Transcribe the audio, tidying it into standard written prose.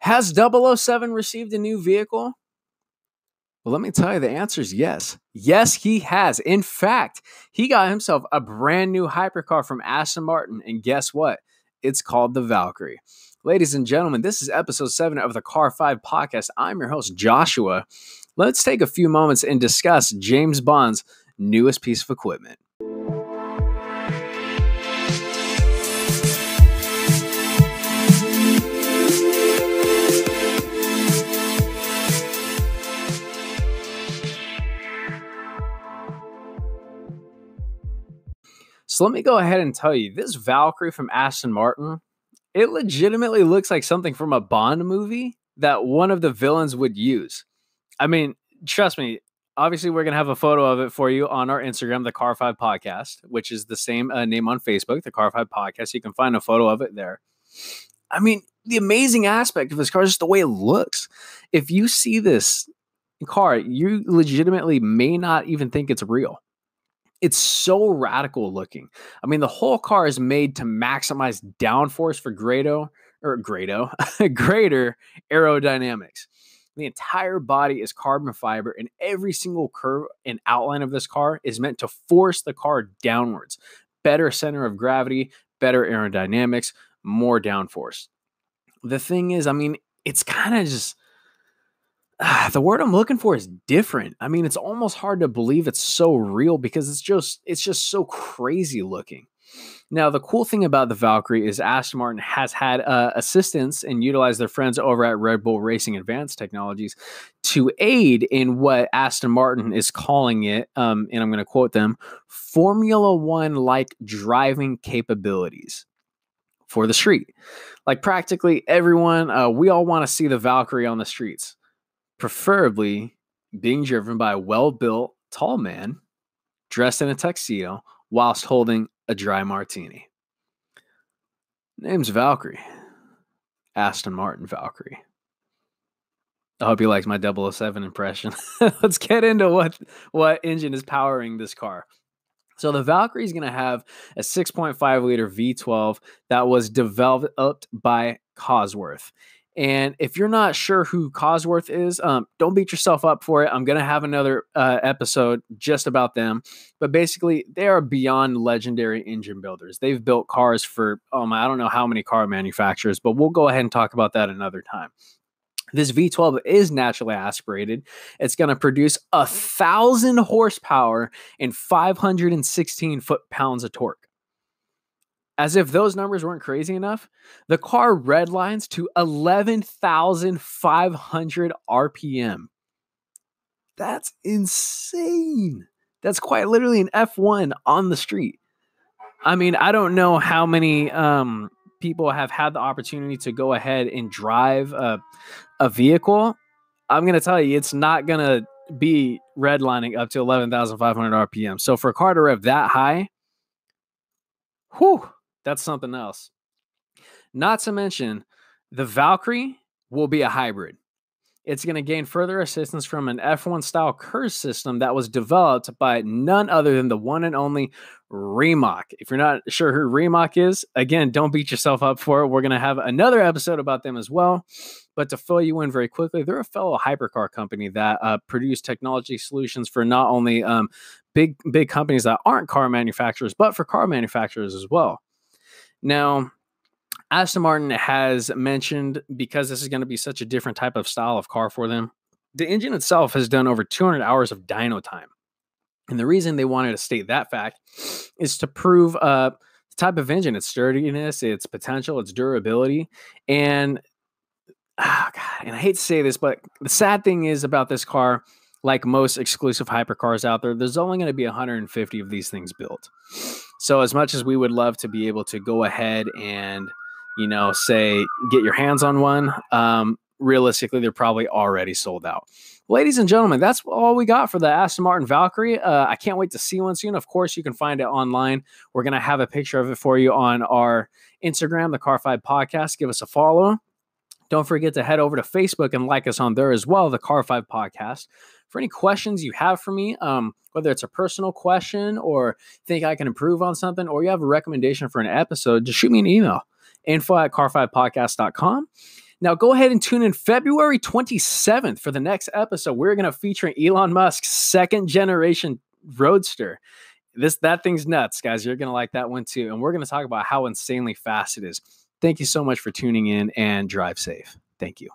Has 007 received a new vehicle? Well, let me tell you, the answer is yes. Yes, he has. In fact, he got himself a brand new hypercar from Aston Martin, and guess what? It's called the Valkyrie. Ladies and gentlemen, this is episode 7 of the Car 5 podcast. I'm your host, Joshua. Let's take a few moments and discuss James Bond's newest piece of equipment. So let me go ahead and tell you, this Valkyrie from Aston Martin, it legitimately looks like something from a Bond movie that one of the villains would use. I mean, trust me, obviously we're going to have a photo of it for you on our Instagram, the Car 5 Podcast, which is the same name on Facebook, the Car 5 Podcast. You can find a photo of it there. I mean, the amazing aspect of this car is just the way it looks. If you see this car, you legitimately may not even think it's real. It's so radical looking. I mean, the whole car is made to maximize downforce for greater aerodynamics. The entire body is carbon fiber, and every single curve and outline of this car is meant to force the car downwards. Better center of gravity, better aerodynamics, more downforce. The thing is, I mean, it's kind of just... the word I'm looking for is different. I mean, it's almost hard to believe it's so real because it's just so crazy looking. Now, the cool thing about the Valkyrie is Aston Martin has had assistance and utilized their friends over at Red Bull Racing Advanced Technologies to aid in what Aston Martin is calling it, and I'm going to quote them, Formula One-like driving capabilities for the street. Like practically everyone, we all want to see the Valkyrie on the streets. Preferably being driven by a well-built, tall man dressed in a tuxedo whilst holding a dry martini. Name's Valkyrie. Aston Martin Valkyrie. I hope you liked my 007 impression. Let's get into what engine is powering this car. So the Valkyrie is going to have a 6.5 liter V12 that was developed by Cosworth. And if you're not sure who Cosworth is, don't beat yourself up for it. I'm going to have another episode just about them. But basically, they are beyond legendary engine builders. They've built cars for, I don't know how many car manufacturers, but we'll go ahead and talk about that another time. This V12 is naturally aspirated. It's going to produce 1,000 horsepower and 516 foot-pounds of torque. As if those numbers weren't crazy enough, the car redlines to 11,500 RPM. That's insane. That's quite literally an F1 on the street. I mean, I don't know how many people have had the opportunity to go ahead and drive a vehicle. I'm going to tell you, it's not going to be redlining up to 11,500 RPM. So for a car to rev that high, whew, that's something else. Not to mention, the Valkyrie will be a hybrid. It's going to gain further assistance from an F1 style curve system that was developed by none other than the one and only Rimac. If you're not sure who Rimac is, again, don't beat yourself up for it. We're going to have another episode about them as well. But to fill you in very quickly, they're a fellow hypercar company that produce technology solutions for not only big companies that aren't car manufacturers, but for car manufacturers as well. Now, Aston Martin has mentioned, because this is going to be such a different type of style of car for them, the engine itself has done over 200 hours of dyno time. And the reason they wanted to state that fact is to prove the type of engine, its sturdiness, its potential, its durability. And, and I hate to say this, but the sad thing is about this car, like most exclusive hypercars out there, there's only going to be 150 of these things built. So as much as we would love to be able to go ahead and, say, get your hands on one, realistically, they're probably already sold out. Ladies and gentlemen, that's all we got for the Aston Martin Valkyrie. I can't wait to see one soon. Of course, you can find it online. We're going to have a picture of it for you on our Instagram, the Car 5 Podcast. Give us a follow. Don't forget to head over to Facebook and like us on there as well, the Car 5 Podcast. For any questions you have for me, whether it's a personal question or think I can improve on something, or you have a recommendation for an episode, just shoot me an email, info@car5podcast.com. Now, go ahead and tune in February 27th for the next episode. We're going to feature Elon Musk's second generation Roadster. That thing's nuts, guys. You're going to like that one too. And we're going to talk about how insanely fast it is. Thank you so much for tuning in, and drive safe. Thank you.